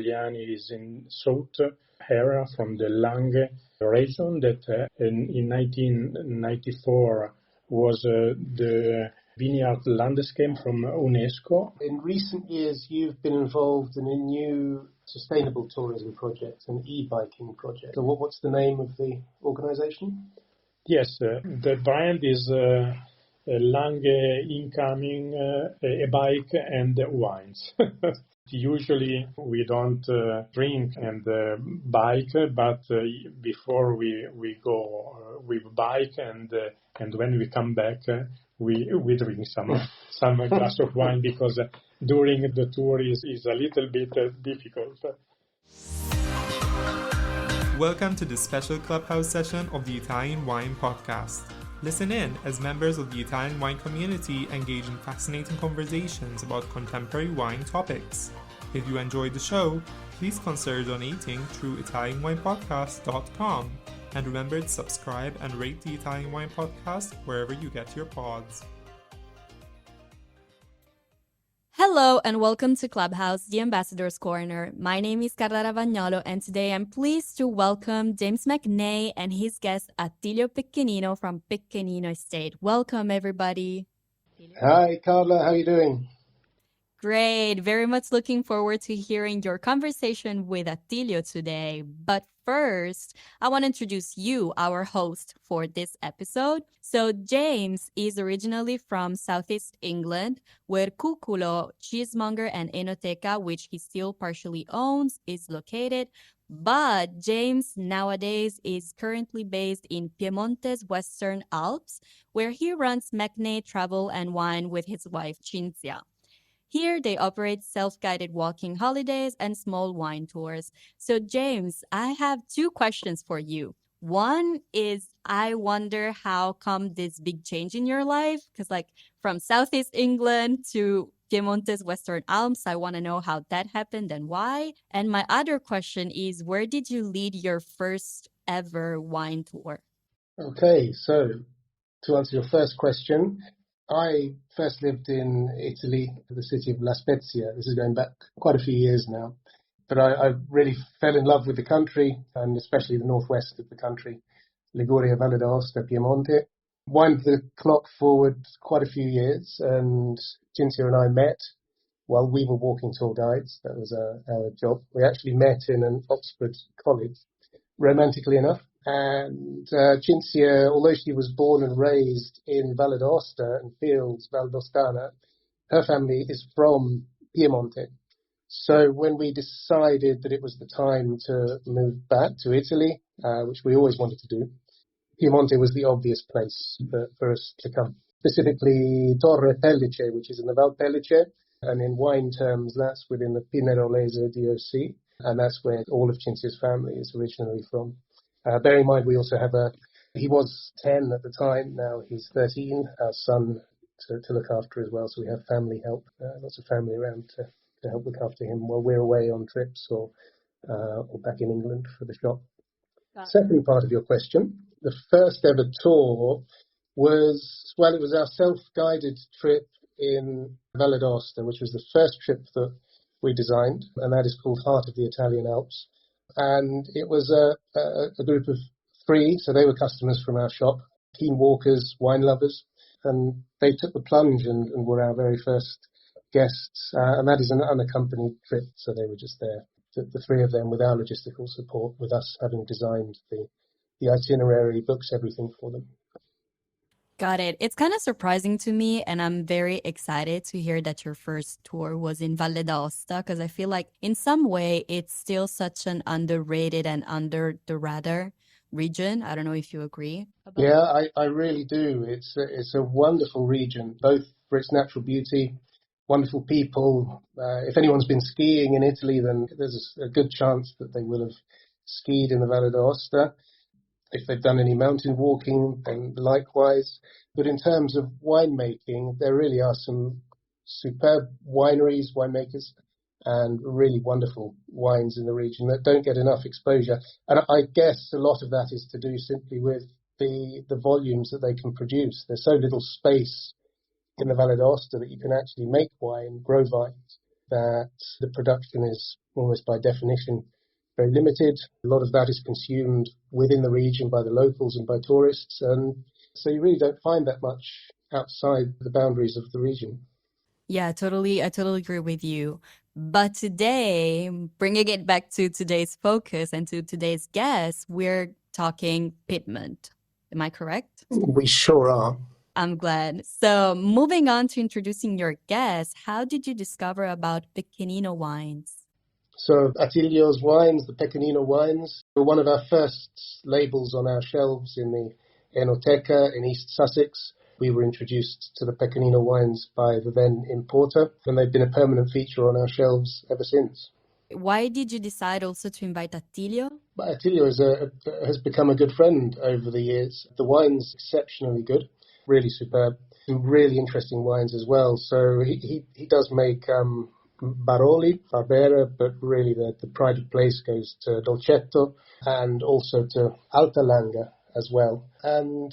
Dogliani is in south area from the Lange region that in 1994 was the vineyard landscape from UNESCO. In recent years, you've been involved in a new sustainable tourism project, an e-biking project. So what's the name of the organisation? Yes, the brand is Lange Incoming, a bike and wines. Usually we don't drink and bike, but before we go with bike and when we come back we drink some glass of wine because during the tour is a little bit difficult. Welcome to this special Clubhouse session of the Italian Wine Podcast. Listen in as members of the Italian wine community engage in fascinating conversations about contemporary wine topics. If you enjoyed the show, please consider donating through ItalianWinePodcast.com. And remember to subscribe and rate the Italian Wine Podcast wherever you get your pods. Hello and welcome to Clubhouse, the Ambassador's Corner. My name is Carla Ravagnolo and today I'm pleased to welcome James MacNay and his guest Attilio Pecchenino from Pecchenino Estate. Welcome everybody. Hi Carla, how are you doing? Great, very much looking forward to hearing your conversation with Attilio today. But first, I want to introduce you, our host for this episode. So James is originally from Southeast England, where Cuculo, cheesemonger, and Enoteca, which he still partially owns, is located. But James nowadays is currently based in Piemonte's Western Alps, where he runs MacNay Travel and Wine with his wife, Cinzia. Here, they operate self-guided walking holidays and small wine tours. So, James, I have two questions for you. One is, I wonder how come this big change in your life? Because from Southeast England to Piemonte's Western Alps, I want to know how that happened and why. And my other question is, where did you lead your first ever wine tour? Okay, so to answer your first question, I first lived in Italy, the city of La Spezia. This is going back quite a few years now. But I really fell in love with the country, and especially the northwest of the country, Liguria, Valle d'Aosta, Piemonte. Wind the clock forward quite a few years, and Cinzia and I met while we were walking tour guides. That was our job. We actually met in an Oxford college, romantically enough. And Cinzia, although she was born and raised in Valle d'Aosta and Fields, Val d'Ostana, her family is from Piemonte. So when we decided that it was the time to move back to Italy, which we always wanted to do, Piemonte was the obvious place for us to come. Specifically Torre Pellice, which is in the Val Pellice, and in wine terms, that's within the Pinerolese DOC, and that's where all of Cinzia's family is originally from. Bear in mind, we also have he was 10 at the time, now he's 13, our son to look after as well, so we have family help, lots of family around to help look after him while we're away on trips or back in England for the shop. Second part of your question, the first ever tour was our self-guided trip in Valle d'Aosta, which was the first trip that we designed, and that is called Heart of the Italian Alps. And it was a group of 3, so they were customers from our shop, keen walkers, wine lovers, and they took the plunge and were our very first guests. And that is an unaccompanied trip, so they were just there, the 3 of them, with our logistical support, with us having designed the itinerary, books, everything for them. Got it. It's kind of surprising to me, and I'm very excited to hear that your first tour was in Valle d'Aosta, because I feel like in some way it's still such an underrated and under the radar region. I don't know if you agree. Yeah, I really do. It's a wonderful region, both for its natural beauty, wonderful people. If anyone's been skiing in Italy, then there's a good chance that they will have skied in the Valle d'Aosta. If they've done any mountain walking, then likewise. But in terms of winemaking, there really are some superb wineries, winemakers, and really wonderful wines in the region that don't get enough exposure. And I guess a lot of that is to do simply with the volumes that they can produce. There's so little space in the Valle d'Aosta that you can actually make wine, grow vines. that the production is almost by definition very limited. A lot of that is consumed within the region by the locals and by tourists, and so you really don't find that much outside the boundaries of the region. Yeah, I totally agree with you. But today, bringing it back to today's focus and to today's guest, we're talking Piedmont. Am I correct? We sure are. I'm glad. So moving on to introducing your guest, how did you discover about Pecchenino wines? So Attilio's wines, the Pecchenino wines, were one of our first labels on our shelves in the Enoteca in East Sussex. We were introduced to the Pecchenino wines by the then importer, and they've been a permanent feature on our shelves ever since. Why did you decide also to invite Attilio? Attilio has become a good friend over the years. The wine's exceptionally good, really superb, some really interesting wines as well. So he does make Baroli, Barbera, but really the pride of place goes to Dolcetto and also to Alta Langa as well. And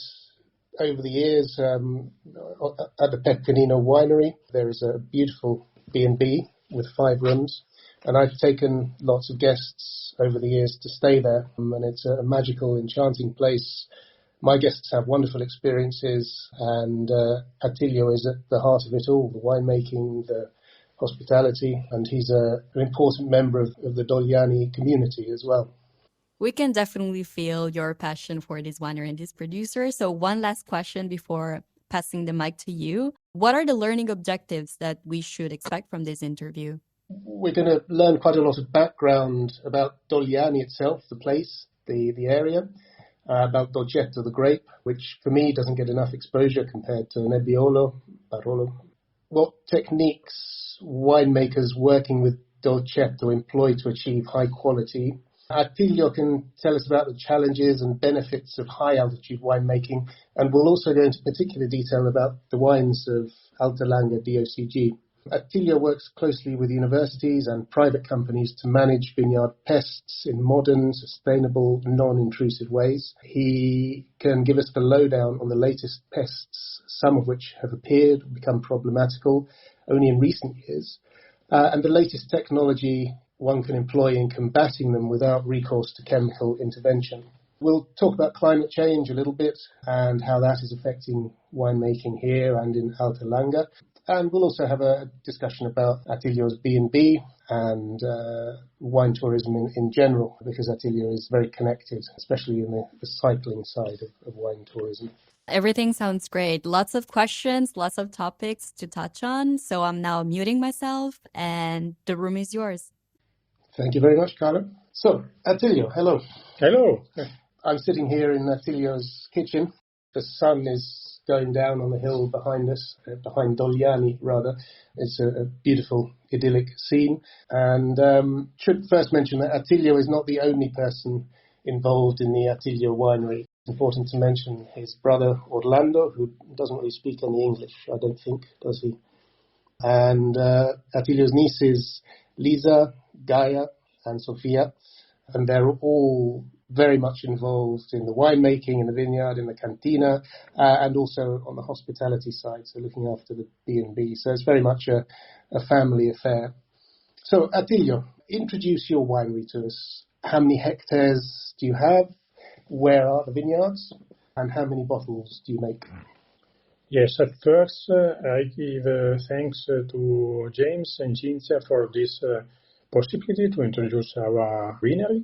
over the years, at the Pecchenino winery, there is a beautiful B&B with 5 rooms. And I've taken lots of guests over the years to stay there. And it's a magical, enchanting place. My guests have wonderful experiences. And Attilio is at the heart of it all, the winemaking, the hospitality. And he's an important member of the Dogliani community as well. We can definitely feel your passion for this winery and this producer. So one last question before passing the mic to you. What are the learning objectives that we should expect from this interview? We're going to learn quite a lot of background about Dogliani itself, the place, the area, about Dolcetto, the grape, which for me doesn't get enough exposure compared to Nebbiolo, Barolo. What techniques winemakers working with Dolcetto employ to achieve high quality. Attilio can tell us about the challenges and benefits of high-altitude winemaking, and we'll also go into particular detail about the wines of Alta Langa DOCG. Attilio works closely with universities and private companies to manage vineyard pests in modern, sustainable, non-intrusive ways. He can give us the lowdown on the latest pests, some of which have appeared or become problematical only in recent years, and the latest technology one can employ in combating them without recourse to chemical intervention. We'll talk about climate change a little bit and how that is affecting winemaking here and in Alta Langa. And we'll also have a discussion about Attilio's B&B and wine tourism in general, because Attilio is very connected, especially in the cycling side of wine tourism. Everything sounds great. Lots of questions, lots of topics to touch on. So I'm now muting myself and the room is yours. Thank you very much, Carla. So, Attilio, hello. Hello. I'm sitting here in Attilio's kitchen. The sun is going down on the hill behind us, behind Dogliani, rather. It's a beautiful, idyllic scene. And should first mention that Attilio is not the only person involved in the Attilio winery. It's important to mention his brother, Orlando, who doesn't really speak any English, I don't think, does he? And Attilio's nieces, Lisa, Gaia, and Sofia, and they're all very much involved in the winemaking, in the vineyard, in the cantina, and also on the hospitality side, so looking after the B&B. So it's very much a family affair. So, Attilio, introduce your winery to us. How many hectares do you have? Where are the vineyards? And how many bottles do you make? Yes, at first I give thanks to James and Cinzia for this possibility to introduce our winery.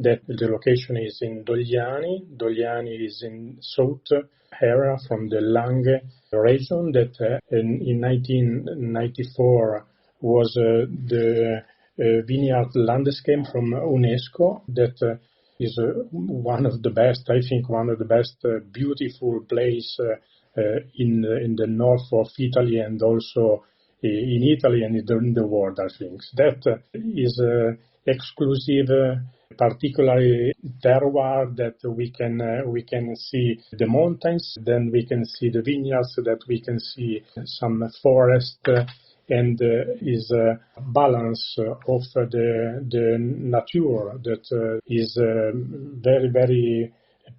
That the location is in Dogliani. Dogliani is in south area from the Langhe region that in 1994 was the vineyard landscape from UNESCO. That is one of the best, I think, one of the best beautiful place in the north of Italy and also in Italy and in the world, I think. That is exclusive, particularly terroir that we can see the mountains, then we can see the vineyards, that we can see some forest, and is a balance of the nature that is very, very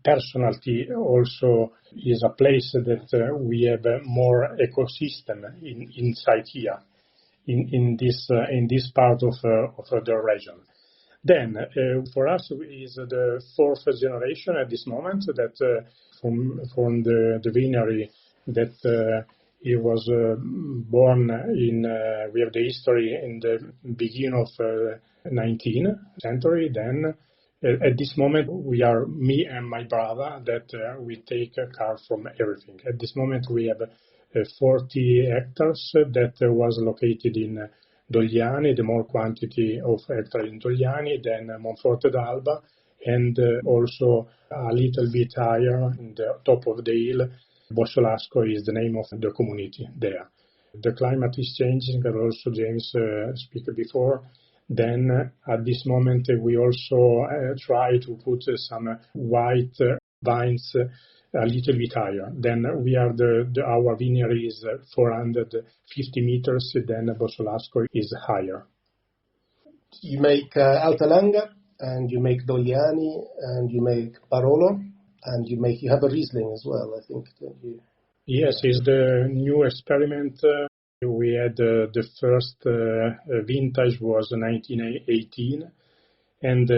personality. Also is a place that we have more ecosystem inside here. in this part of the region. Then for us is the fourth generation at this moment that from the winery that he was born in. We have the history in the beginning of 19th century. Then at this moment we are me and my brother that we take care from everything. At this moment we have 40 hectares that was located in Dogliani, the more quantity of hectares in Dogliani, then Monforte d'Alba, and also a little bit higher in the top of the hill. Bossolasco is the name of the community there. The climate is changing, and also James spoke before. Then at this moment we also try to put some white vines a little bit higher. Then we are our vineyard is 450 meters, then Bossolasco is higher. You make Alta Langa, and you make Dogliani, and you make Barolo, and you have a Riesling as well, I think, don't you? Yes, it's the new experiment. We had the first vintage was 1918. And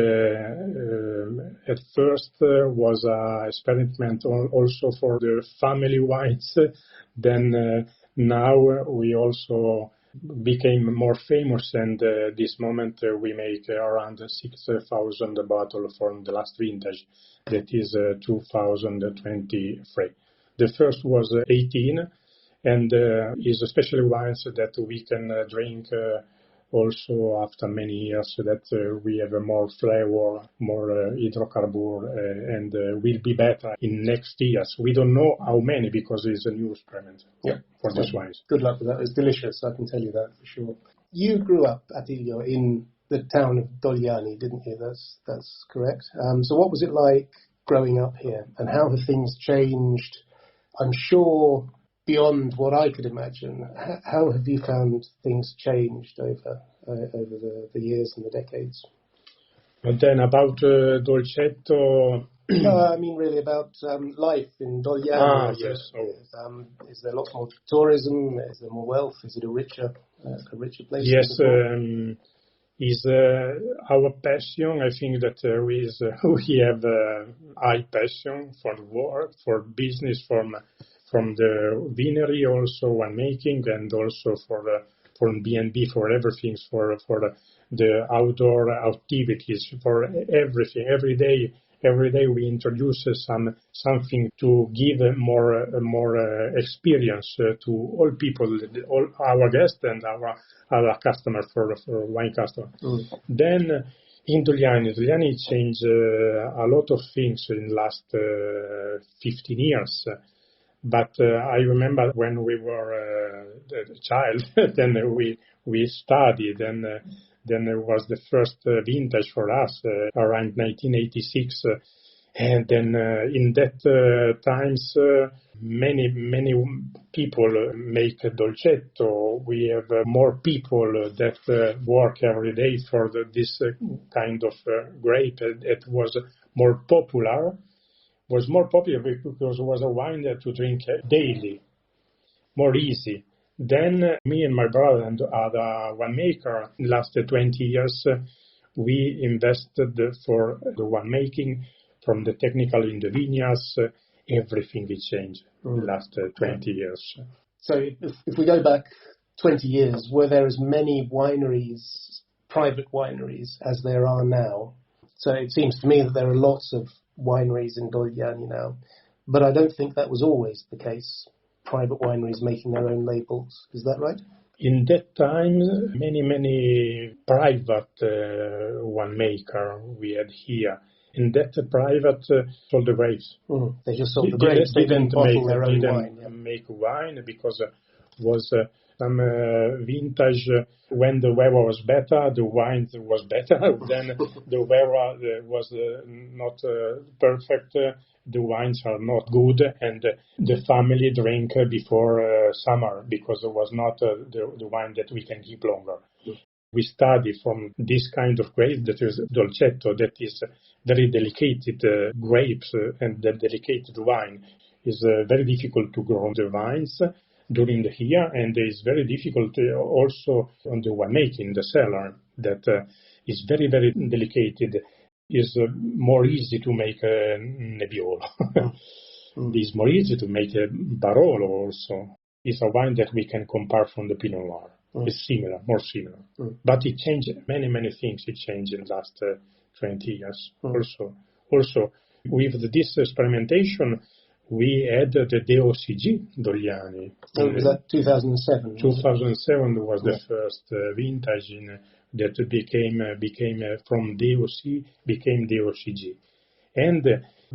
at first was an experiment also for the family wines. Then now we also became more famous, and this moment we make around 6,000 bottles from the last vintage, that is 2023. The first was 18, and is especially wines that we can drink also after many years, so that we have a more flavor, more hydrocarbon, and will be better in next years. We don't know how many, because it's a new experiment for these wines. Good luck with that. It's delicious, I can tell you that for sure. You grew up, Attilio, in the town of Dogliani, didn't you? That's correct. So what was it like growing up here, and how have things changed? I'm sure beyond what I could imagine. How have you found things changed over the years and the decades? And then about Dolcetto... No, I mean really about life in Dogliani. Yes. Is there lots more tourism? Is there more wealth? Is it a richer place? Yes, is our passion. I think that we have high passion for work, for business, from the winery, also winemaking, and also for B&B, for everything, for the outdoor activities, for everything. Every day we introduce something to give more experience to all people, all our guests and our customers, for wine customers. Then in Dogliani changed a lot of things in the last 15 years. But I remember when we were a child, then we studied, and then it was the first vintage for us around 1986, and then in that times many people make Dolcetto. We have more people that work every day for this kind of grape. It was more popular. Was more popular because it was a wine to drink daily, more easy. Then me and my brother and other winemaker, in the last 20 years, we invested for the winemaking, from the technical in the vineyards. Everything is changed in the last 20 years. So if we go back 20 years, were there as many wineries, private wineries, as there are now? So it seems to me that there are lots of wineries in Dogliani now, but I don't think that was always the case. Private wineries making their own labels, is that right? In that time, many private winemaker we had here. In that private sold the grapes. They just sold the grapes. They didn't bottle their own wine. They didn't make wine because was some vintage. When the weather was better, the wine was better. Then the weather was not perfect. The wines are not good, and the family drink before summer, because it was not the wine that we can keep longer. We study from this kind of grape, that is Dolcetto, that is very delicate grapes, and the delicate wine is very difficult to grow the vines. during the year, and it's very difficult also on the winemaking, the cellar, that is very, very delicate. Is more easy to make a Nebbiolo. It's more easy to make a Barolo also. It's a wine that we can compare from the Pinot Noir. It's similar, more similar. But it changed many, many things. It changed in the last 20 years also. With this experimentation, we had the DOCG Dogliani. Was that 2007? 2007 was the first vintage that became from DOC became DOCG, and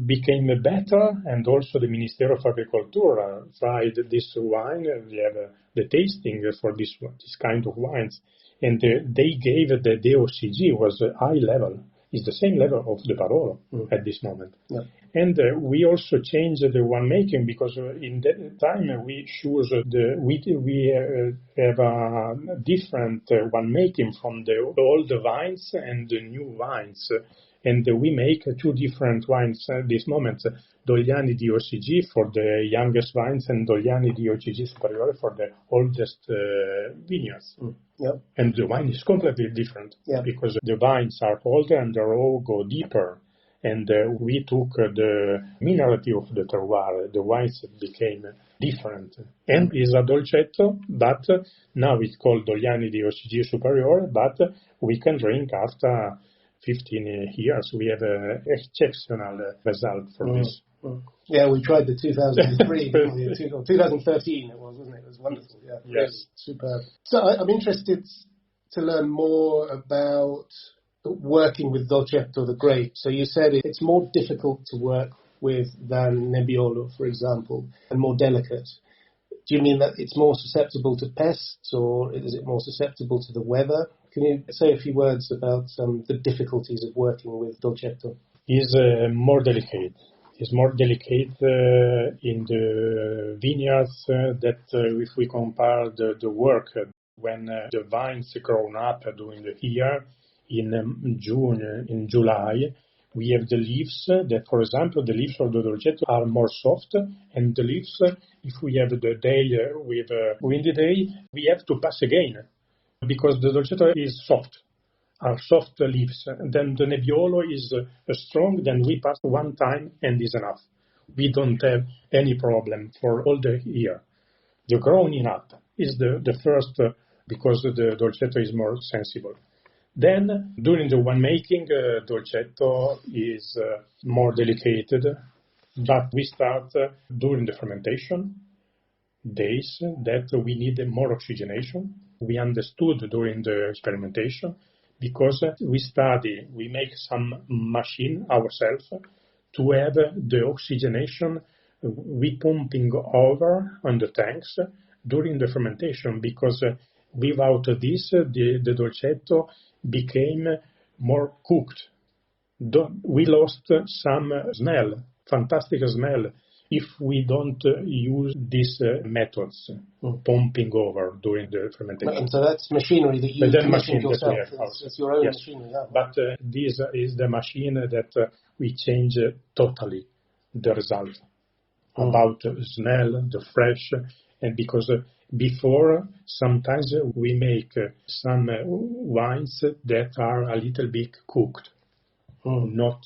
became better. And also the Ministry of Agriculture tried this wine. We have the tasting for this kind of wines, and they gave the DOCG was a high level. It's the same level of the Barolo at this moment. Yeah. And we also changed the winemaking, because in that time we choose we have a different winemaking from the old vines and the new vines. And we make two different wines at this moment, Dogliani DOCG for the youngest vines and Dogliani DOCG Superiore for the oldest vineyards. Yep. And the wine is completely different because the vines are older and the raw go deeper. And we took the minerality of the terroir. The wines became different. And it's a Dolcetto, but now it's called Dogliani DOCG Superiore, but we can drink after 15 years. We have an exceptional result for this. Yeah, we tried the 2003, 2013 it was, wasn't it? It was wonderful. Yeah, yes, superb. So I'm interested to learn more about working with Dolcetto, the grape. So you said it's more difficult to work with than Nebbiolo, for example, and more delicate. Do you mean that it's more susceptible to pests, or is it more susceptible to the weather? Can you say a few words about the difficulties of working with Dolcetto? It's more delicate. It's more delicate in the vineyards that if we compare the work when the vines grown up during the year in June, in July, we have the leaves that, for example, the leaves of the Dolcetto are more soft, and the leaves, if we have the day with a windy day, we have to pass again, because the Dolcetto is soft, are soft leaves. And then the Nebbiolo is strong, then we pass one time and is enough. We don't have any problem for all the year. The growing up is the first, because the Dolcetto is more sensible. Then, during the winemaking, Dolcetto is more delicate, but we start during the fermentation days that we need more oxygenation. We understood during the experimentation, because we make some machine ourselves to have the oxygenation we pumping over on the tanks during the fermentation, because without this, the Dolcetto became more cooked. We lost some smell, fantastic smell, if we don't use these methods, pumping over during the fermentation. And so that's machinery that you commissioned yourself. It's your own machinery. Yeah. But this is the machine that we change totally the result about smell, the fresh, and because before, sometimes we make some wines that are a little bit cooked, not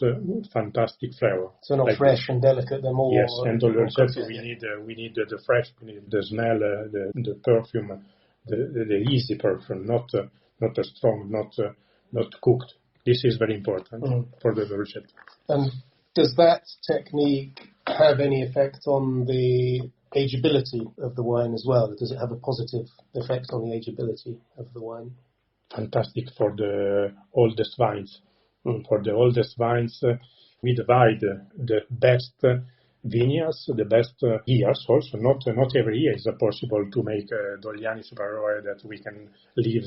fantastic flavor. So not like fresh and delicate, they're more... Yes, and Dolcetto we need the fresh, we need the smell, the perfume, the easy perfume, not strong, not cooked. This is very important for the Dolcetto. And does that technique have any effect on the ageability of the wine as well? Does it have a positive effect on the ageability of the wine? Fantastic for the oldest vines. For the oldest vines, we divide the best vineyards, the best years also. Not every year is possible to make Dogliani Superiore that we can leave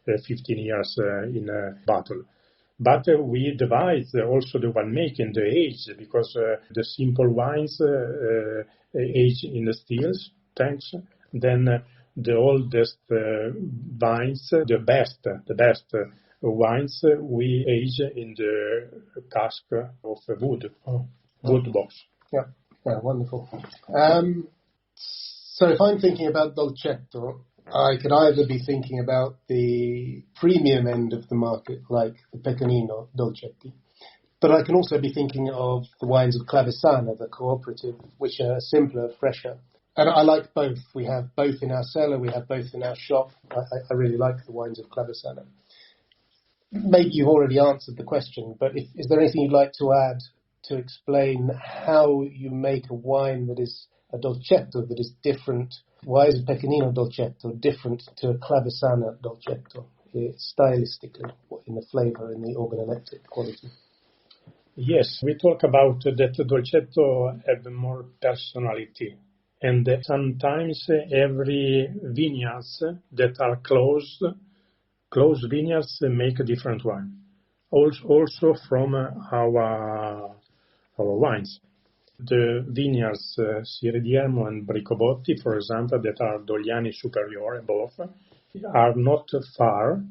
15 years in a bottle. But we divide also the winemaking, the age, because the simple wines age in the stills tanks. Then the oldest vines, the best wines, we age in the cask of wood box. Yeah, wonderful. So if I'm thinking about Dolcetto, I could either be thinking about the premium end of the market, like the Pecchenino Dolcetti, but I can also be thinking of the wines of Clavesana, the cooperative, which are simpler, fresher. And I like both. We have both in our cellar, we have both in our shop. I really like the wines of Clavesana. Maybe you've already answered the question, but is there anything you'd like to add to explain how you make a wine that is a Dolcetto that is different? Why is a Pecchenino Dolcetto different to a Clavesana Dolcetto, stylistically, in the flavour, in the organoleptic quality? Yes, we talk about that Dolcetto have more personality. And sometimes every vineyards that are closed vineyards make a different wine. Also from our wines. The vineyards Sirediemo and Bricobotti, for example, that are Dogliani Superiore both, are not far.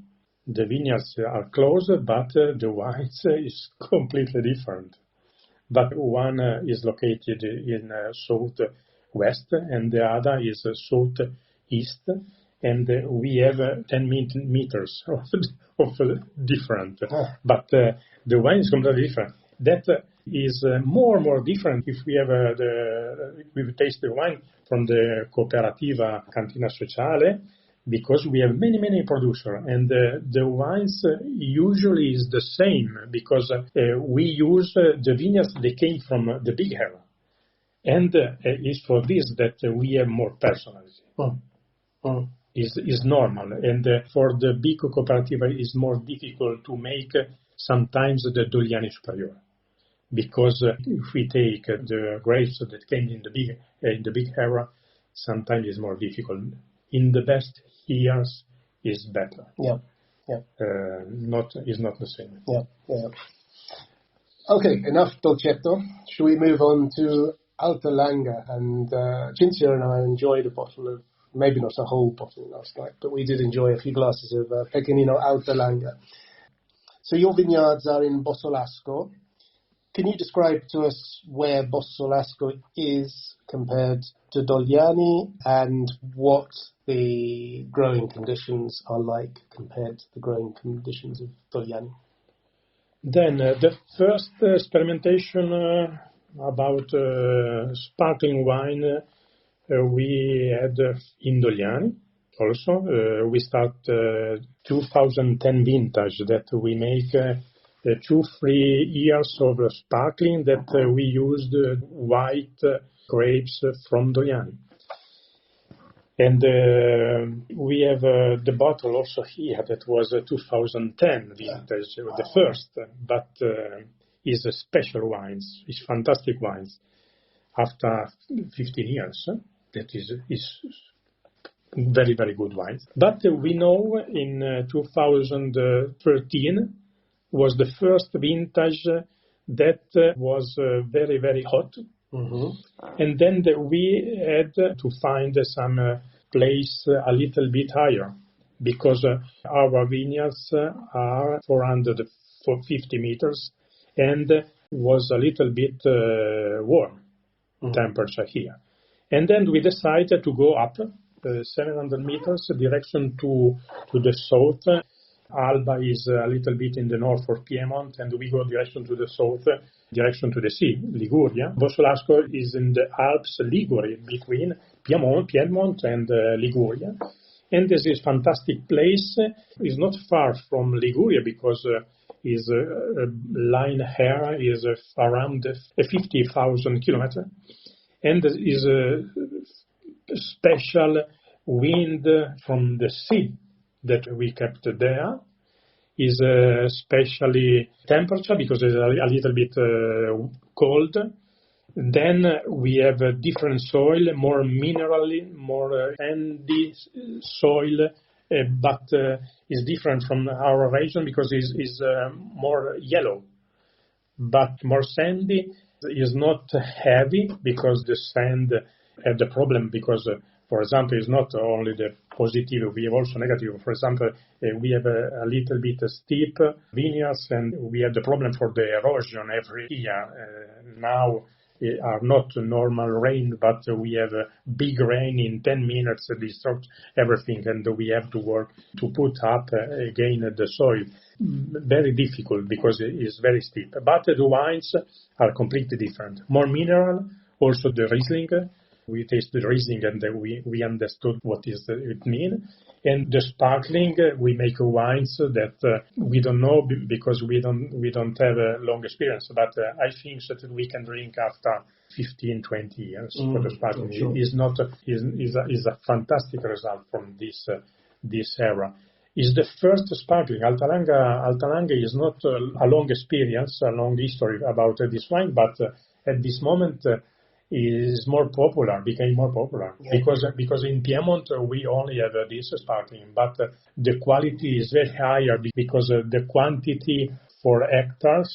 The vineyards are close, but the wines is completely different. But one is located in southwest and the other is southeast, and we have 10 meters of different. But the wine is completely different. That is more different if we have we taste the wine from the Cooperativa Cantina Sociale, because we have many producers, and the wines usually is the same because we use the vineyards that came from the big area, and it's for this that we have more personality. Is normal, and for the big cooperativa is more difficult to make sometimes the Dogliani Superiore, because if we take the grapes that came in the big era, sometimes it's more difficult. In the best years is better. Yeah. Is not the same. Yeah. Okay, enough Dolcetto. Should we move on to Alta Langa? And Cinzia and I enjoyed a bottle of, maybe not a whole bottle last night, but we did enjoy a few glasses of Pecchenino Alta Langa. So your vineyards are in Bossolasco. Can you describe to us where Bossolasco is compared to Dogliani, and what the growing conditions are like compared to the growing conditions of Dogliani? Then the first experimentation about sparkling wine we had in Dogliani. Also, we start 2010 vintage that we make 2-3 years of sparkling that we used white grapes from Dogliani. And we have the bottle also here that was 2010 vintage, the first, but is a special wines, is fantastic wines. After 15 years, that is very good wines. But we know in 2013 was the first vintage that was very hot. Mm-hmm. And then we had to find some place a little bit higher, because our vineyards are 450 meters and was a little bit warm temperature here. And then we decided to go up 700 meters direction to the south. Alba is a little bit in the north of Piemonte, and we go direction to the south, direction to the sea, Liguria. Bossolasco is in the Alps, Liguria, between Piedmont and Liguria. And this is a fantastic place. It's not far from Liguria because is line here is around 50,000 kilometers. And is a special wind from the sea that we kept there. Is especially temperature because it's a little bit cold. Then we have a different soil, more minerally, more sandy soil, but is different from our region because it's more yellow, but more sandy. Is not heavy because the sand have the problem because for example, it's not only the positive, we have also negative. For example, we have a little bit steep vineyards and we have the problem for the erosion every year. Now are not normal rain, but we have a big rain in 10 minutes, disrupt everything, and we have to work to put up again the soil. Very difficult because it is very steep. But the wines are completely different. More mineral, also the Riesling. We tasted the Riesling and we understood what it means. And the sparkling, we make wines that we don't know because we don't have a long experience. But I think that we can drink after 15, 20 years for the sparkling. Sure. Is a fantastic result from this era. Is the first sparkling. Alta Langa is not a long experience, a long history about this wine, but at this moment is more popular, became more popular. Yeah. Because in Piemonte we only have this sparkling, but the quality is very higher because the quantity for hectare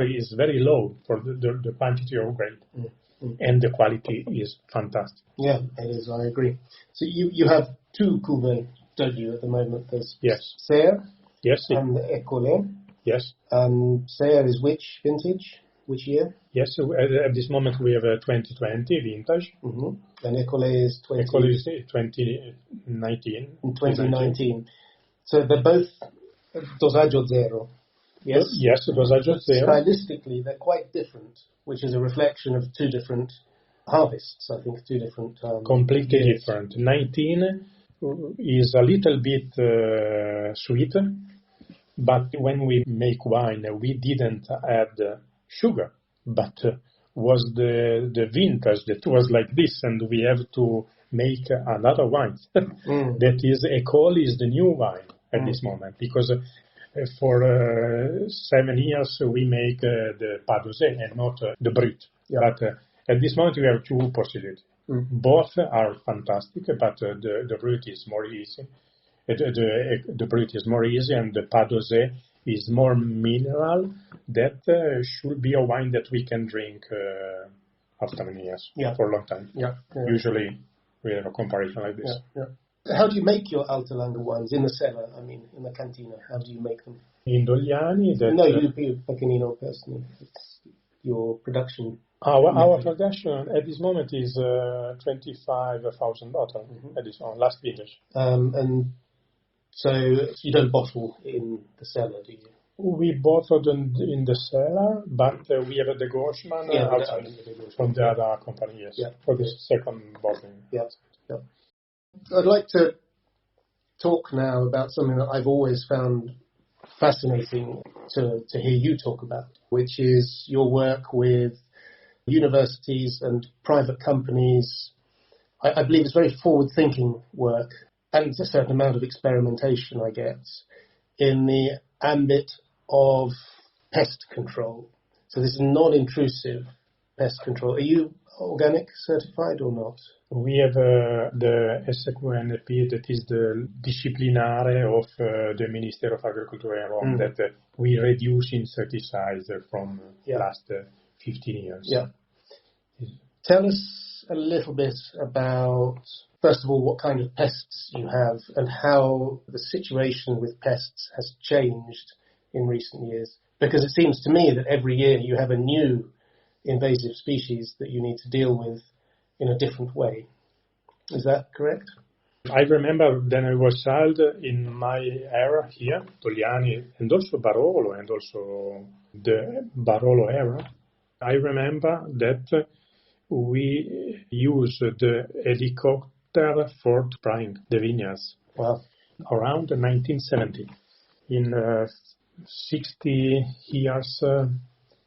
is very low for the quantity of grape. Mm-hmm. And the quality is fantastic. Yeah, it is, I agree. So you have two cuvées, don't you, at the moment? There's Serre and Écolé. Yes. And Serre is which vintage? Which year? Yes, at this moment we have a 2020 vintage. Mm-hmm. And Écolé is 2019. In 2019. So they're both Dosaggio Zero. Yes? Yes, Dosaggio Zero. Stylistically, they're quite different, which is a reflection of two different harvests, I think, two different... completely years. Different. 19 is a little bit sweet, but when we make wine, we didn't add sugar, but was the vintage that was like this, and we have to make another wine. That is, Écolé is the new wine at this moment, because for 7 years we make the Pas d'Osé and not the Brut. Yeah. But at this moment we have two possibilities. Both are fantastic, but the Brut is more easy. The Brut is more easy, and the Pas d'Osé is more mineral. That should be a wine that we can drink after many years, for a long time. Yeah. Usually we have a comparison like this. Yeah. How do you make your Alta Langa wines in the cellar? I mean, in the cantina. How do you make them? In Dogliani? No, you Pecchenino personally. It's your production. Our production at this moment is 25,000 bottles at this one, last vintage. And so you don't bottle in the cellar, do you? We bottled in the cellar, but we have a degorgement outside from the other company, for the second bottling. Yeah. I'd like to talk now about something that I've always found fascinating to hear you talk about, which is your work with universities and private companies. I believe it's very forward-thinking work, and a certain amount of experimentation, I guess, in the ambit of pest control. So this is non-intrusive pest control. Are you organic certified or not? We have the SQNP, that is the disciplinare of the Ministero of Agriculture in Rome, that we reduce insecticides from last 15 years. Yeah. Tell us a little bit about, first of all, what kind of pests you have and how the situation with pests has changed in recent years. Because it seems to me that every year you have a new invasive species that you need to deal with in a different way. Is that correct? I remember when I was child in my era here, Dogliani and also Barolo and also the Barolo era, I remember that we used the helicopter for spraying the vineyards. Wow. Around 1970. In 60 years,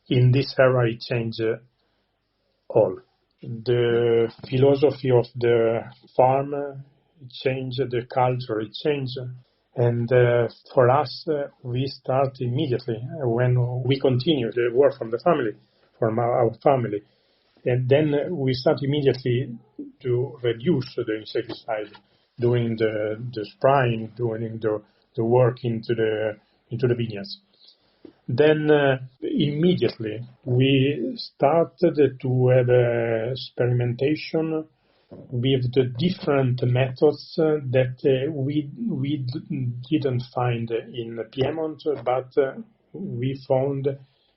in this era, it changed all. The philosophy of the farm changed, the culture changed. And for us, we start immediately when we continue the work from the family, from our family. And then we start immediately to reduce the insecticide, doing the spraying, doing the work into the vineyards. Then immediately we started to have experimentation with the different methods that we didn't find in Piemonte, but we found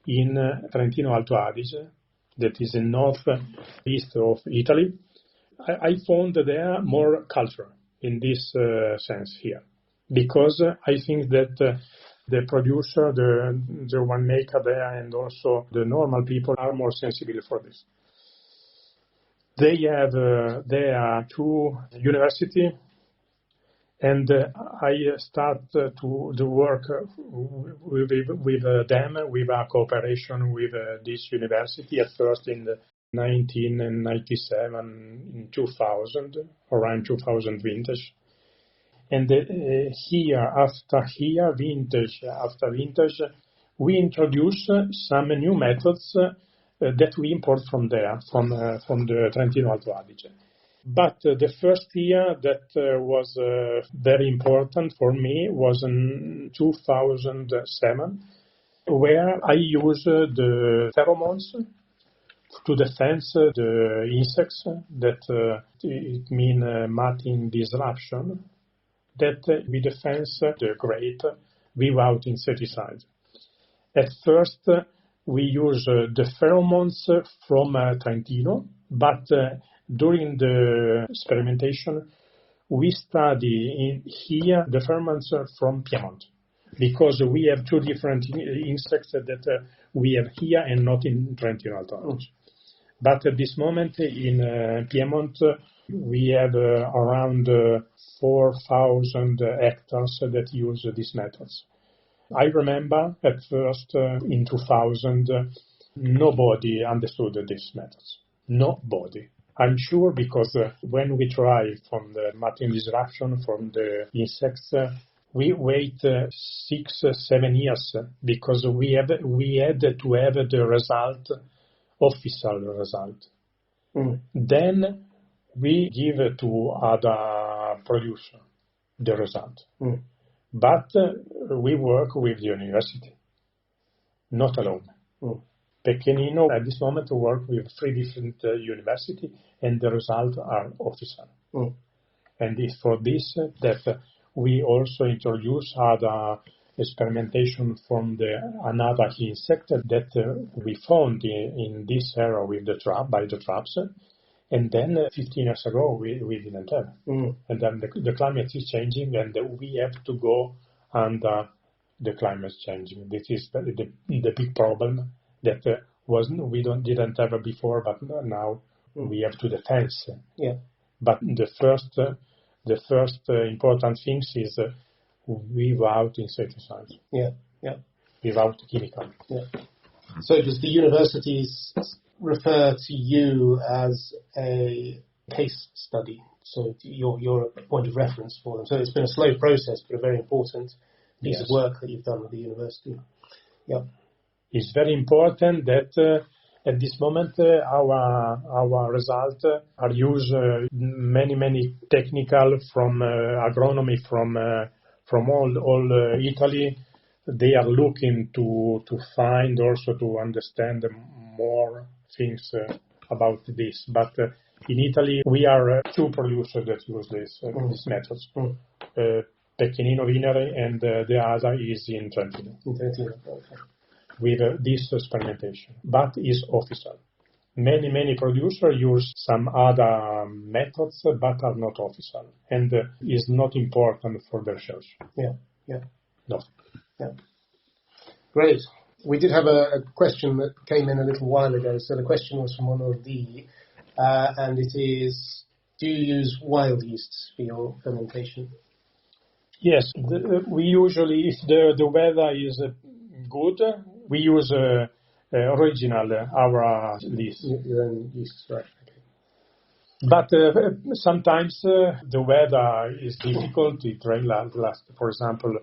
in Trentino Alto Adige, that is in northeast of Italy. I found there more culture in this sense here, because I think that the producer, the winemaker there, and also the normal people are more sensible for this. They have there 2 universities, and I start to work with them, with a cooperation with this university at first in 1997, in 2000, around 2000 vintage. And vintage after vintage, we introduce some new methods that we import from there, from the Trentino Alto Adige. But the first year that was very important for me was in 2007, where I used the pheromones to defend the insects, that it means mating disruption, that we defend the grape without insecticide. At first, we use the pheromones from Trentino, but during the experimentation, we study here the pheromones from Piemonte, because we have 2 different insects that we have here and not in Trentino Alto Adige. But at this moment in Piemonte, we have around 4,000 hectares that use these methods. I remember at first in 2000, nobody understood these methods. Nobody. I'm sure because when we try from the mating disruption from the insects, we wait 6-7 years because we had to have the result, official result. Then we give to other producer the result. But we work with the university, not alone. Pecchenino at this moment work with 3 different universities, and the results are official. And it's for this that we also introduce other experimentation from another insect that we found in this area with by the traps. And then 15 years ago, we didn't have. And then the climate is changing, and we have to go under the climate changing. This is the big problem that didn't have before, but now we have to defend. But the first important thing is without insecticides. Without chemical. So does the universities refer to you as a case study? So you're a point of reference for them. So it's been a slow process, but a very important piece of work that you've done with the university. It's very important that at this moment our results are used many technical from agronomy from all Italy. They are looking to find also to understand more things about this. But in Italy we are 2 producers that use these methods. Pecchenino Winery and the other is in Trentino. With this experimentation, but is official. Many producers use some other methods, but are not official, and is not important for the research. No. Great. We did have a question that came in a little while ago. So the question was from Honor-D, and it is: do you use wild yeasts for your fermentation? Yes, we usually, if the weather is good, we use original our yeast. Your own yeast, right? Okay. But sometimes the weather is difficult. It rained last. For example,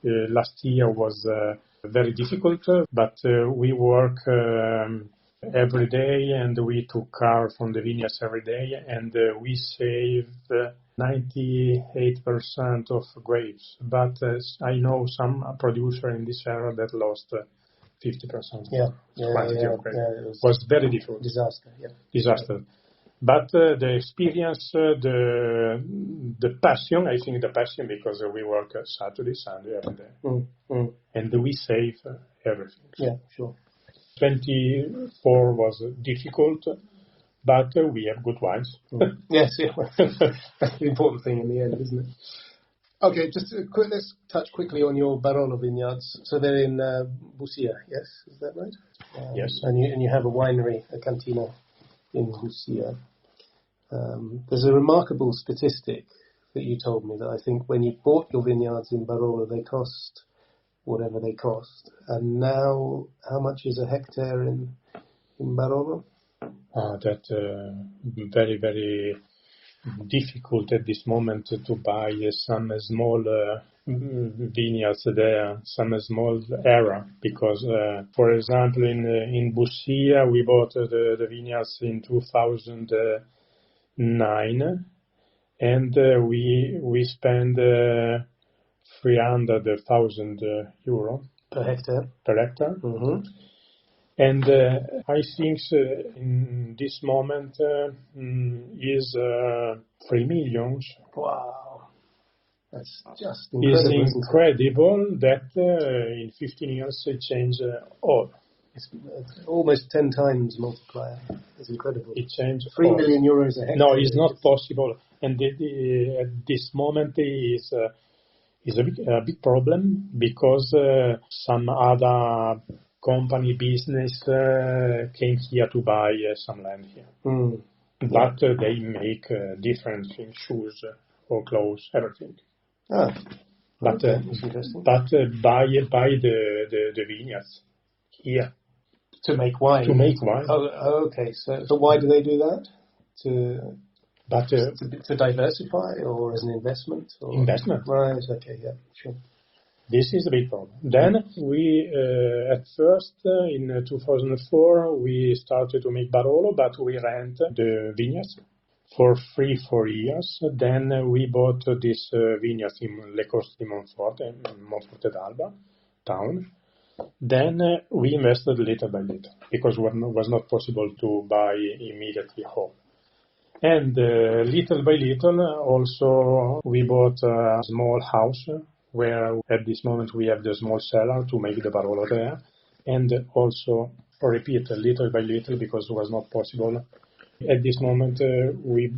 last year was very difficult. But we work every day, and we took care from the vineyards every day, and we saved 98% of grapes. But I know some producer in this area that lost 50%. It was very difficult. Disaster. But the experience, the passion, I think the passion, because we work Saturday, Sunday, every day. And we save everything. Yeah, sure. 24 was difficult, but we have good wines. Yes, yeah. That's the important thing in the end, isn't it? Okay, just let's touch quickly on your Barolo vineyards. So they're in Busia, yes? Is that right? Yes. And you have a winery, a cantina in Busia. There's a remarkable statistic that you told me that I think when you bought your vineyards in Barolo, they cost whatever they cost. And now, how much is a hectare in Barolo? Very, very difficult at this moment to buy some small vineyards there, some small area, because, for example, in Busia, we bought the vineyards in 2009, and we spent 300,000 euro per hectare. Mm-hmm. And I think in this moment is 3 million. Wow. That's just incredible. It's incredible that in 15 years it changed all. It's almost 10 times multiplier. It's incredible. It changed 3 million euros a hectare. No, it's not possible. And at this moment is a big problem because some other company business came here to buy some land here. But they make different things, shoes or clothes, everything. Ah, but okay. That's interesting. But buy the vineyards here. To make wine? To make wine. Oh, okay. So why do they do that? To diversify or as an investment? Or? Investment. Right, okay, yeah, sure. This is a big problem. Then we, at first, in 2004, we started to make Barolo, but we rent the vineyards for 3-4 years. Then we bought this vineyards in Le Coste di Monforte, in Monforte d'Alba town. Then we invested little by little, because it was not possible to buy immediately whole. And little by little, also, we bought a small house, where at this moment we have the small cellar to make the Barolo there, and also repeat little by little because it was not possible. At this moment we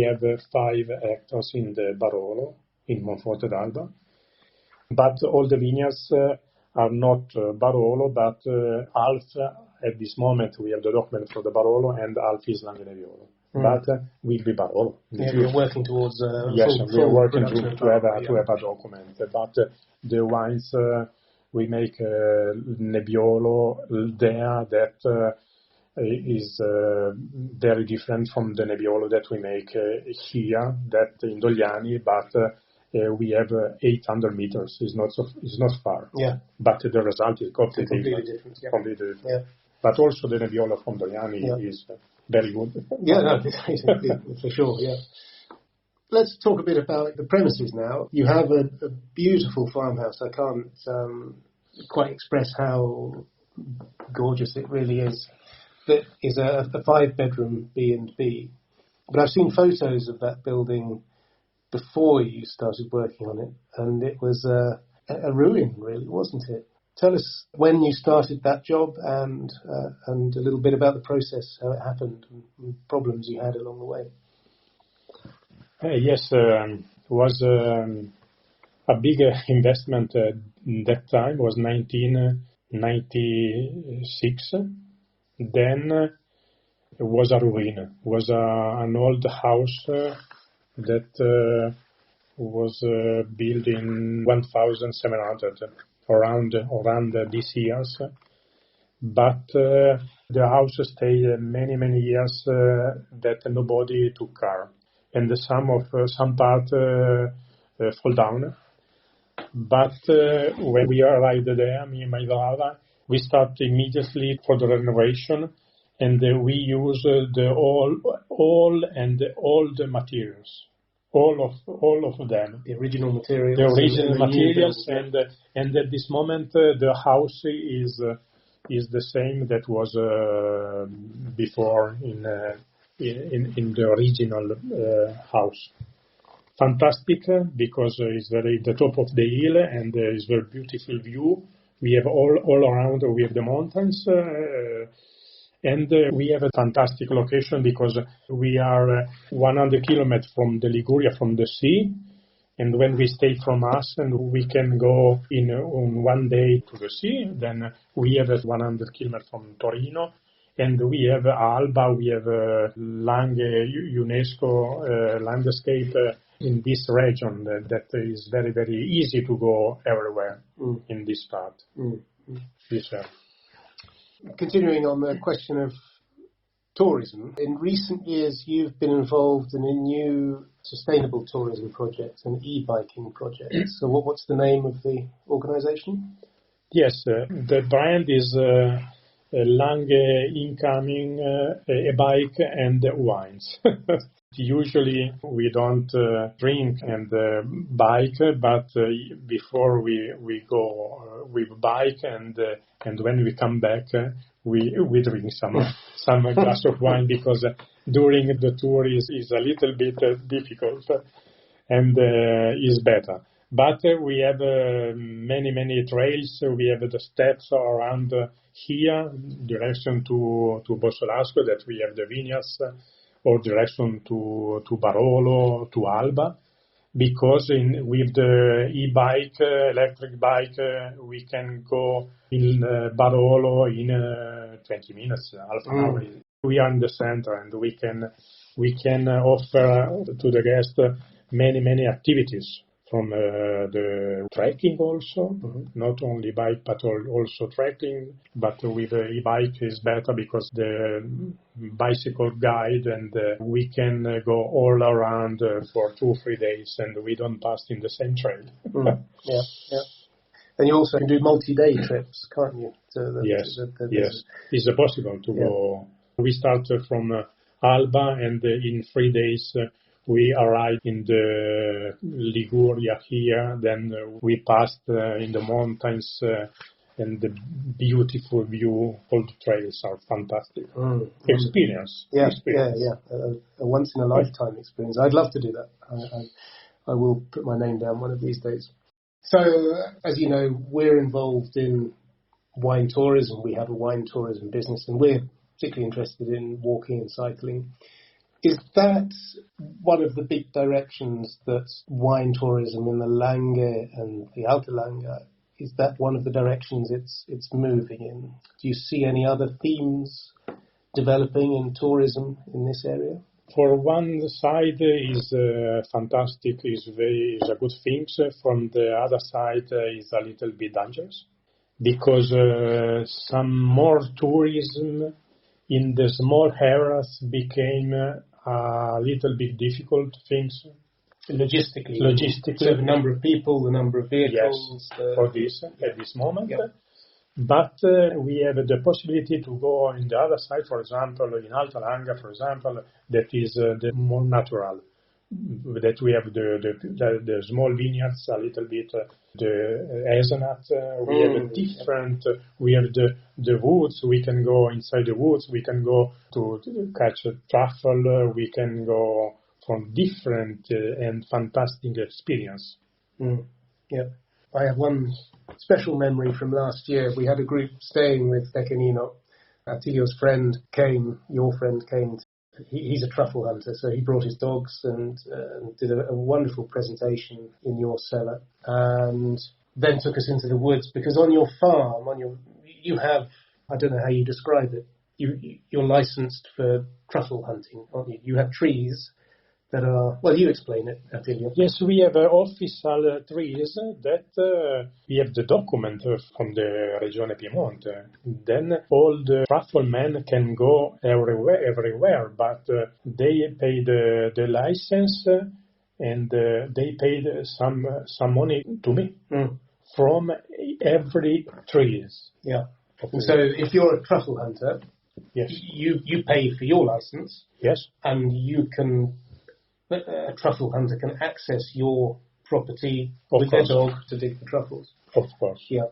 have 5 hectares in the Barolo in Monforte d'Alba, but all the vineyards are not Barolo, but Alps. At this moment we have the document for the Barolo, and Alps is Dogliani and Nebbiolo. But will be Barolo. Yeah, we're working towards yes, we are working to have a document. But the wines we make Nebbiolo there that is very different from the Nebbiolo that we make here, that in Dogliani, but we have 800 meters. It's not far. Yeah. But the result is completely different. Yeah. Completely different. Yeah. But also the Nebbiolo from Dogliani is very good. Yeah, no, for sure, yeah. Let's talk a bit about the premises now. You have a beautiful farmhouse. I can't quite express how gorgeous it really is. That is a 5-bedroom B&B. But I've seen photos of that building before you started working on it, and it was a ruin, really, wasn't it? Tell us when you started that job and a little bit about the process, how it happened, and problems you had along the way. Yes, it was a big investment that time. It was 1996. Then it was a ruin. It was an old house that was built in 1700. Around these years, but the house stayed many years that nobody took care, and some part fall down. But when we arrived there, me and my brother, we started immediately for the renovation, and we used all the materials. All of them. The original materials. The original materials, and at this moment the house is the same that was before in the original house. Fantastic, because it's very the top of the hill, and there is very beautiful view We have all around, we have the mountains, and we have a fantastic location because we are 100 kilometers from the Liguria, from the sea. And when we stay from us, and we can go on one day to the sea, then we have 100 kilometers from Torino. And we have Alba, we have Lange, UNESCO landscape in this region that is very, very easy to go everywhere in this part. This Continuing on the question of tourism, in recent years you've been involved in a new sustainable tourism project, an e-biking project. So what's the name of the organisation? Yes, the brand is Lange Incoming, a bike and wines. Usually we don't drink and bike, but before we go we bike, and when we come back we drink some glass of wine, because during the tour is a little bit difficult and is better. But we have many trails. We have the steps around here, direction to Bossolasco, that we have the vineyards, or direction to Barolo, to Alba, because with the e-bike, electric bike, we can go in Barolo in 20 minutes, half an hour. We are in the center, and we can offer to the guests many activities. From the trekking also, not only bike, but also trekking. But with the e-bike is better because the bicycle guide, and we can go all around for 2-3 days, and we don't pass in the same trail. Yeah. And you also can do multi-day trips, can't you? Yes. It's possible to go. We start from Alba, and in 3 days we arrived in the Liguria here. Then we passed in the mountains, and the beautiful view. All the trails are fantastic. Experience. Yeah. A once in a lifetime experience. I'd love to do that. I will put my name down one of these days. So, as you know, we're involved in wine tourism. We have a wine tourism business, and we're particularly interested in walking and cycling. Is that one of the big directions that wine tourism in the Lange and the Alta Langa, is that one of the directions it's moving in? Do you see any other themes developing in tourism in this area? For one side is fantastic, is a good thing. From the other side is a little bit dangerous, because some more tourism in the small areas became a little bit difficult things. Logistically. So the number of people, the number of vehicles. Yes, for this, at this moment. Yeah. But we have the possibility to go on the other side, for example, in Alta Langa, for example, that is the more natural. That we have the small vineyards, a little bit, the hazelnut, we have different, we have the woods, we can go inside the woods, we can go to catch a truffle, we can go from different and fantastic experience. Yeah. I have one special memory from last year. We had a group staying with Pecchenino. Attilio's friend came, your friend came. He's a truffle hunter, so he brought his dogs and did a wonderful presentation in your cellar, and then took us into the woods, because on your farm, you have, I don't know how you describe it, you're licensed for truffle hunting, aren't you? You have trees that are, well, you explain it, Attilio. Yes, we have official trees that we have the document from the Regione Piemonte. Then all the truffle men can go everywhere, but they pay the license, and they paid some money to me from every trees. Yeah. So if you're a truffle hunter, yes, you pay for your license. Yes, and you can. A truffle hunter can access your property with their dog to dig for truffles. Of course. Yeah.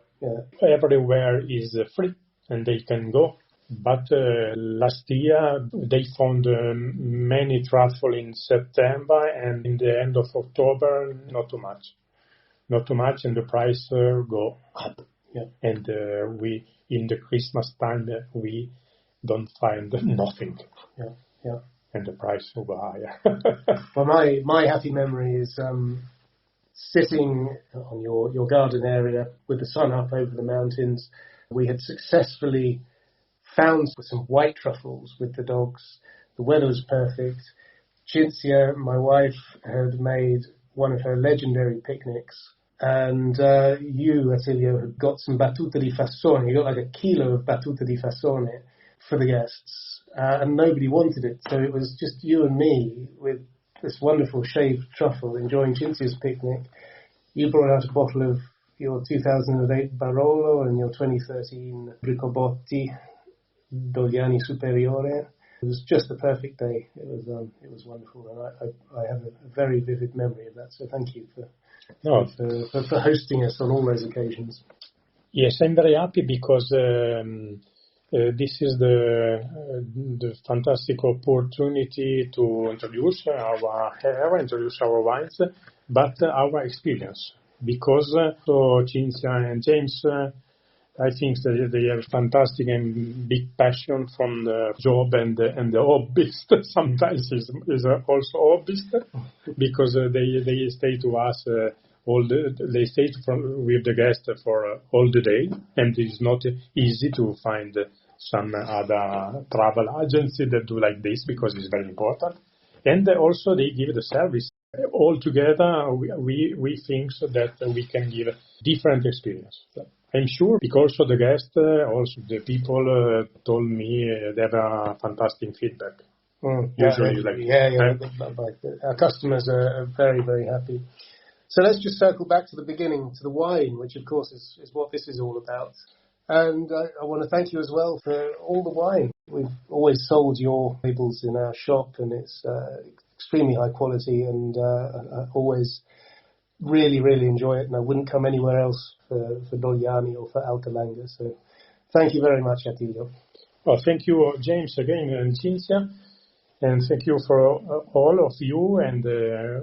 Everywhere is free, and they can go. But last year they found many truffle in September, and in the end of October, not too much, and the price go up. Yeah. And we in the Christmas time we don't find nothing. Yeah, yeah. And the price was higher. Well, my happy memory is sitting on your garden area with the sun up over the mountains. We had successfully found some white truffles with the dogs. The weather was perfect. Cinzia, my wife, had made one of her legendary picnics. And you, Attilio, had got some battuta di fassone. You got like a kilo of battuta di fassone for the guests. And nobody wanted it. So it was just you and me with this wonderful shaved truffle enjoying Cinzia's picnic. You brought out a bottle of your 2008 Barolo and your 2013 Ricobotti Dogliani Superiore. It was just the perfect day. It was wonderful, and I have a very vivid memory of that. So thank you for hosting us on all those occasions. Yes, I'm very happy because this is the fantastic opportunity to introduce our wines, but our experience. Because Cinzia and James, I think that they have fantastic and big passion from the job and the hobbyist. Sometimes is also hobbyist because they stay to us they stay with the guest for all the day, and it's not easy to find some other travel agency that do like this because it's very important. And also they give the service. All together, we think that we can give different experience. I'm sure because also the guests, also the people told me they have a fantastic feedback. Usually, our customers are very, very happy. So let's just circle back to the beginning, to the wine, which of course is what this is all about. And I want to thank you as well for all the wine. We've always sold your labels in our shop, and it's extremely high quality, and I always really, really enjoy it, and I wouldn't come anywhere else for Dogliani or for Alta Langa. So thank you very much, Attilio. Well, thank you, James, again, and Cinzia. And thank you for all of you, and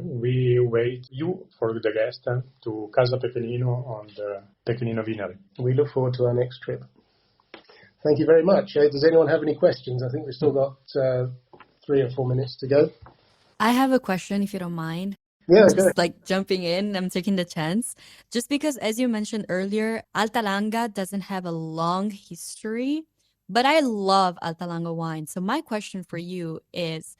we wait you for the guest to Casa Pecchenino on the Pecchenino Winery. We look forward to our next trip. Thank you very much. Does anyone have any questions? I think we've still got 3 or 4 minutes to go. I have a question, if you don't mind. Yeah, just like jumping in, I'm taking the chance. Just because, as you mentioned earlier, Alta Langa doesn't have a long history. But I love Alta Langa wine. So my question for you is,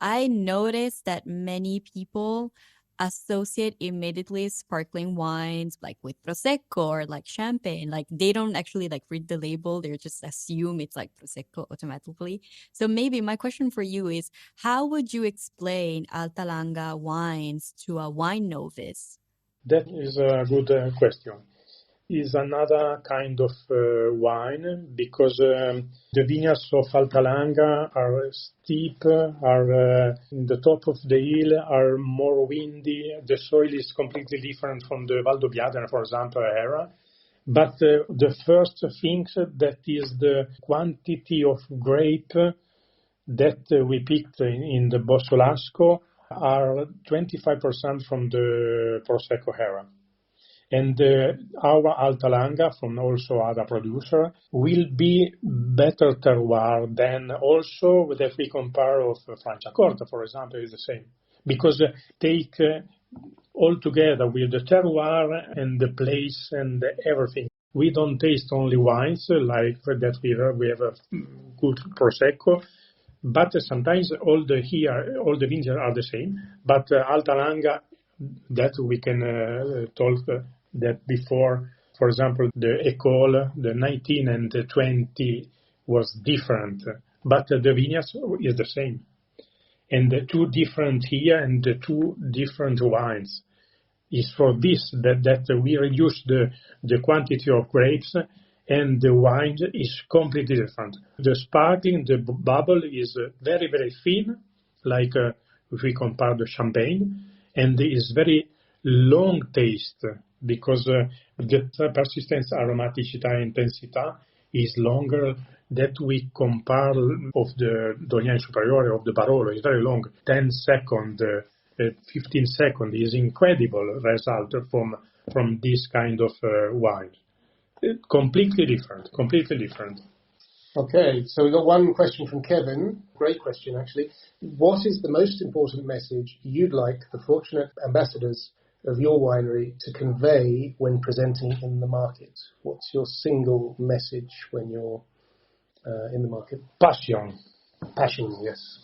I noticed that many people associate immediately sparkling wines like with Prosecco or like champagne. Like they don't actually like read the label. They just assume it's like Prosecco automatically. So maybe my question for you is, how would you explain Alta Langa wines to a wine novice? That is a good question. Is another kind of wine because the vineyards of Alta Langa are steep, are in the top of the hill, are more windy. The soil is completely different from the Val d'Obbiadene, for example, area. But the first thing that is the quantity of grape that we picked in the Bossolasco are 25% from the Prosecco area. And our Alta Langa, from also other producer, will be better terroir than also if we compare of Franciacorta, for example, is the same. Because take all together with the terroir and the place and everything. We don't taste only wines like that we have a good Prosecco, but sometimes all the vineyards are the same. But Alta Langa, that we can talk that before, for example, the École, the 19 and the 20 was different, but the vineyards is the same. And the 2 different here and the 2 different wines. Is for this that we reduce the quantity of grapes, and the wine is completely different. The sparkling, the bubble is very, very thin, like if we compare the champagne, and is very long taste, because the persistence, aromaticità, intensità is longer that we compare of the Dogliani Superiore, of the Barolo. It's very long, 10 seconds, 15 seconds is incredible result from this kind of wine. Completely different. Okay, so we've got one question from Kevin. Great question, actually. What is the most important message you'd like the fortunate ambassadors of your winery to convey when presenting in the market? What's your single message when you're in the market? Passion. Passion, yes.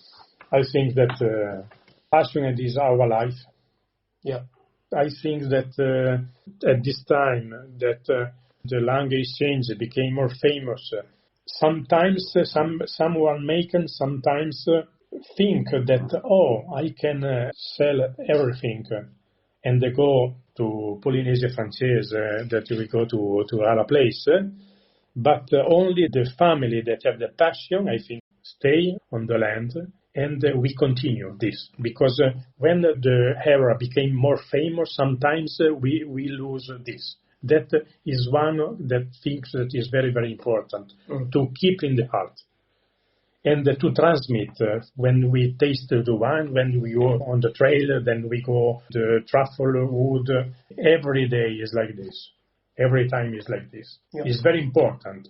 I think that passion is our life. Yeah. I think that at this time that the language exchange became more famous, sometimes someone can sometimes think that, I can sell everything and go to Polynesia Française, that we go to other place. But only the family that have the passion, I think, stay on the land, and we continue this. Because when the era became more famous, sometimes we lose this. That is one that thinks that is very, very important to keep in the heart. And to transmit when we taste the wine, when we go on the trail, then we go the truffle wood. Every day is like this. Every time is like this. Yeah. It's very important.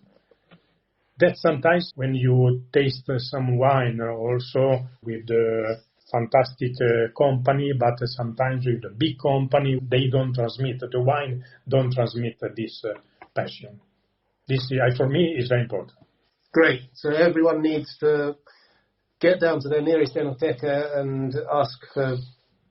That sometimes when you taste some wine also with the fantastic company, but sometimes with the big company, they don't transmit, the wine don't transmit this passion. This, for me, is very important. Great. So everyone needs to get down to their nearest Enoteca and ask for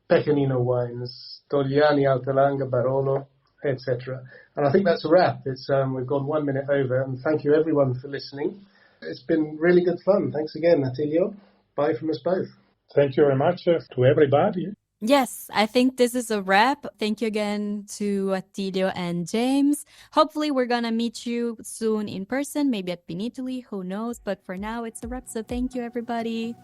Pecchenino wines, Dogliani, Alta Langa, Barolo, etc. And I think that's a wrap. We've gone 1 minute over, and thank you everyone for listening. It's been really good fun. Thanks again, Attilio. Bye from us both. Thank you very much to everybody. Yes, I think this is a wrap. Thank you again to Attilio and James. Hopefully we're going to meet you soon in person, maybe at Piemonte, who knows. But for now, it's a wrap. So thank you, everybody.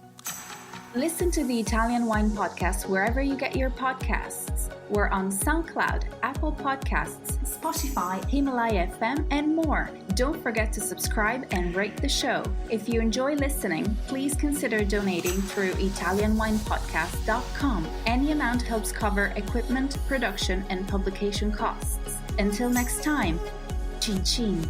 Listen to the Italian Wine Podcast wherever you get your podcasts. We're on SoundCloud, Apple Podcasts, Spotify, Himalaya FM, and more. Don't forget to subscribe and rate the show. If you enjoy listening, please consider donating through ItalianWinePodcast.com. Any amount helps cover equipment, production, and publication costs. Until next time, cin cin.